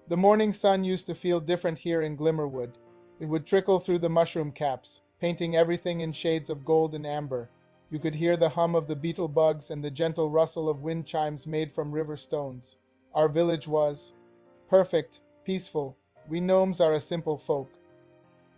The morning sun used to feel different here in Glimmerwood. It would trickle through the mushroom caps, painting everything in shades of gold and amber. You could hear the hum of the beetle bugs and the gentle rustle of wind chimes made from river stones. Our village was perfect, peaceful. We gnomes are a simple folk.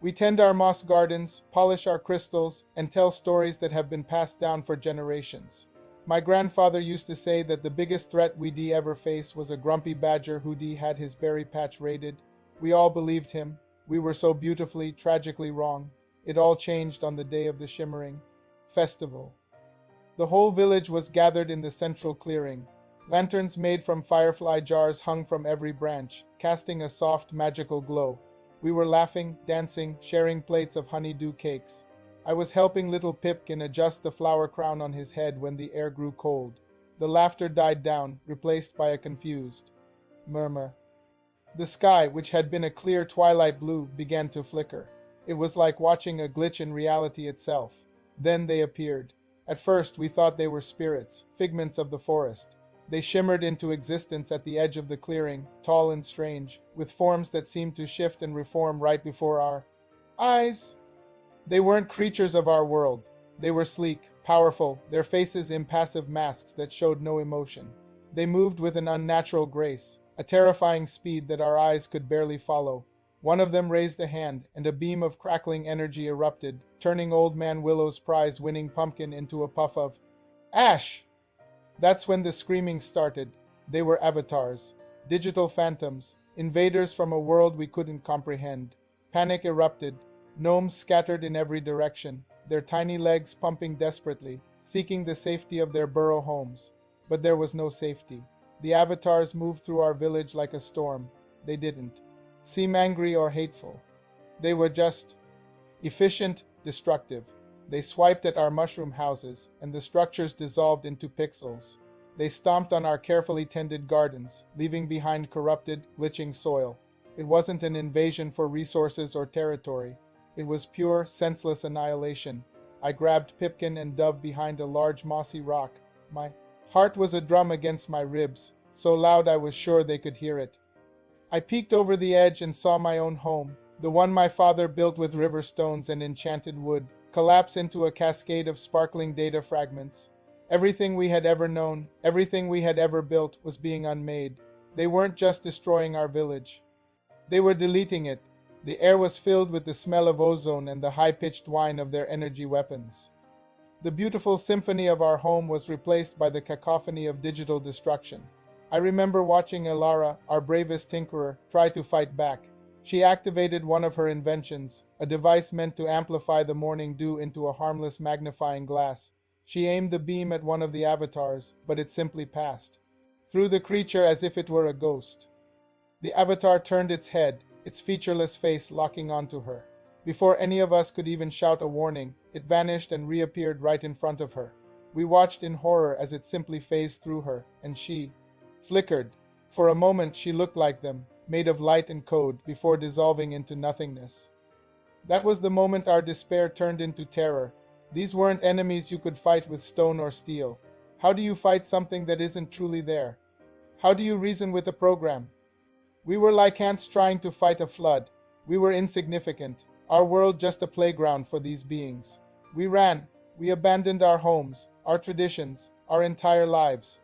We tend our moss gardens, polish our crystals, and tell stories that have been passed down for generations. My grandfather used to say that the biggest threat we'd ever face was a grumpy badger who'd had his berry patch raided. We all believed him. We were so beautifully, tragically wrong. It all changed on the day of the Shimmering Festival. The whole village was gathered in the central clearing. Lanterns made from firefly jars hung from every branch, casting a soft, magical glow. We were laughing, dancing, sharing plates of honeydew cakes. I was helping little Pipkin adjust the flower crown on his head when the air grew cold. The laughter died down, replaced by a confused murmur. The sky, which had been a clear twilight blue, began to flicker. It was like watching a glitch in reality itself. Then they appeared. At first we thought they were spirits, figments of the forest. They shimmered into existence at the edge of the clearing, tall and strange, with forms that seemed to shift and reform right before our eyes. They weren't creatures of our world. They were sleek, powerful, their faces impassive masks that showed no emotion. They moved with an unnatural grace, a terrifying speed that our eyes could barely follow. One of them raised a hand, and a beam of crackling energy erupted, turning Old Man Willow's prize-winning pumpkin into a puff of ash. That's when the screaming started. They were avatars, digital phantoms, invaders from a world we couldn't comprehend. Panic erupted. Gnomes scattered in every direction, their tiny legs pumping desperately, seeking the safety of their burrow homes. But there was no safety. The avatars moved through our village like a storm. They didn't seem angry or hateful. They were just efficient, destructive. They swiped at our mushroom houses, and the structures dissolved into pixels. They stomped on our carefully tended gardens, leaving behind corrupted, glitching soil. It wasn't an invasion for resources or territory. It was pure, senseless annihilation. I grabbed Pipkin and Dove behind a large mossy rock. My heart was a drum against my ribs, so loud I was sure they could hear it. I peeked over the edge and saw my own home, the one my father built with river stones and enchanted wood, collapse into a cascade of sparkling data fragments. Everything we had ever known, everything we had ever built, was being unmade. They weren't just destroying our village. They were deleting it. The air was filled with the smell of ozone and the high-pitched whine of their energy weapons. The beautiful symphony of our home was replaced by the cacophony of digital destruction. I remember watching Elara, our bravest tinkerer, try to fight back. She activated one of her inventions, a device meant to amplify the morning dew into a harmless magnifying glass. She aimed the beam at one of the avatars, but it simply passed through the creature as if it were a ghost. The avatar turned its head, its featureless face locking onto her. Before any of us could even shout a warning, it vanished and reappeared right in front of her. We watched in horror as it simply phased through her, and she flickered. For a moment she looked like them, made of light and code, before dissolving into nothingness. That was the moment our despair turned into terror. These weren't enemies you could fight with stone or steel. How do you fight something that isn't truly there? How do you reason with a program? We were like ants trying to fight a flood. We were insignificant, our world just a playground for these beings. We ran, we abandoned our homes, our traditions, our entire lives.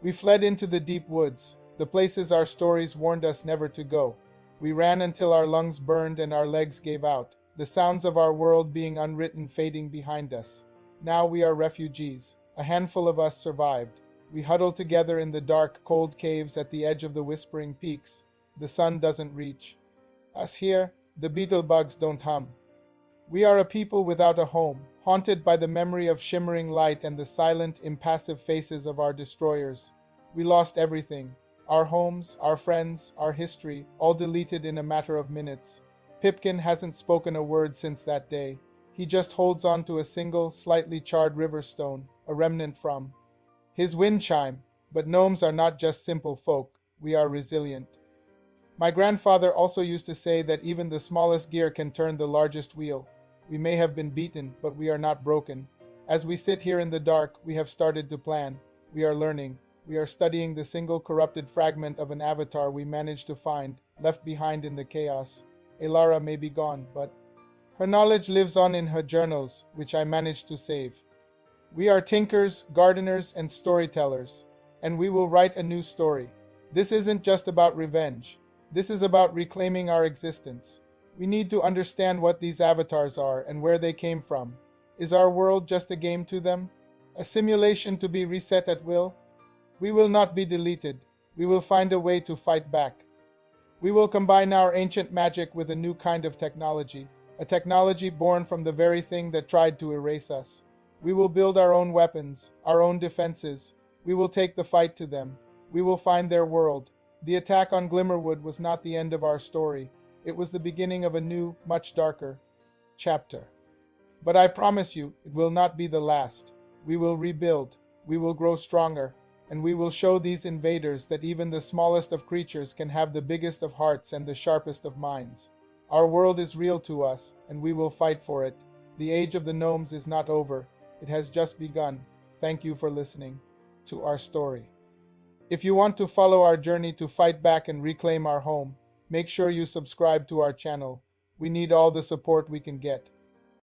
We fled into the deep woods, the places our stories warned us never to go. We ran until our lungs burned and our legs gave out, the sounds of our world being unwritten fading behind us. Now we are refugees. A handful of us survived. We huddle together in the dark, cold caves at the edge of the whispering peaks. The sun doesn't reach us here. The beetle bugs don't hum. We are a people without a home, haunted by the memory of shimmering light and the silent, impassive faces of our destroyers. We lost everything. Our homes, our friends, our history, all deleted in a matter of minutes. Pipkin hasn't spoken a word since that day. He just holds on to a single, slightly charred river stone, a remnant from his wind chime. But gnomes are not just simple folk. We are resilient. My grandfather also used to say that even the smallest gear can turn the largest wheel. We may have been beaten, but we are not broken. As we sit here in the dark, we have started to plan. We are learning. We are studying the single corrupted fragment of an avatar we managed to find, left behind in the chaos. Elara may be gone, but her knowledge lives on in her journals, which I managed to save. We are tinkers, gardeners, and storytellers, and we will write a new story. This isn't just about revenge. This is about reclaiming our existence. We need to understand what these avatars are and where they came from. Is our world just a game to them? A simulation to be reset at will? We will not be deleted. We will find a way to fight back. We will combine our ancient magic with a new kind of technology, a technology born from the very thing that tried to erase us. We will build our own weapons, our own defenses. We will take the fight to them. We will find their world. The attack on Glimmerwood was not the end of our story. It was the beginning of a new, much darker chapter. But I promise you, it will not be the last. We will rebuild. We will grow stronger. And we will show these invaders that even the smallest of creatures can have the biggest of hearts and the sharpest of minds. Our world is real to us, and we will fight for it. The age of the gnomes is not over. It has just begun. Thank you for listening to our story. If you want to follow our journey to fight back and reclaim our home, make sure you subscribe to our channel. We need all the support we can get.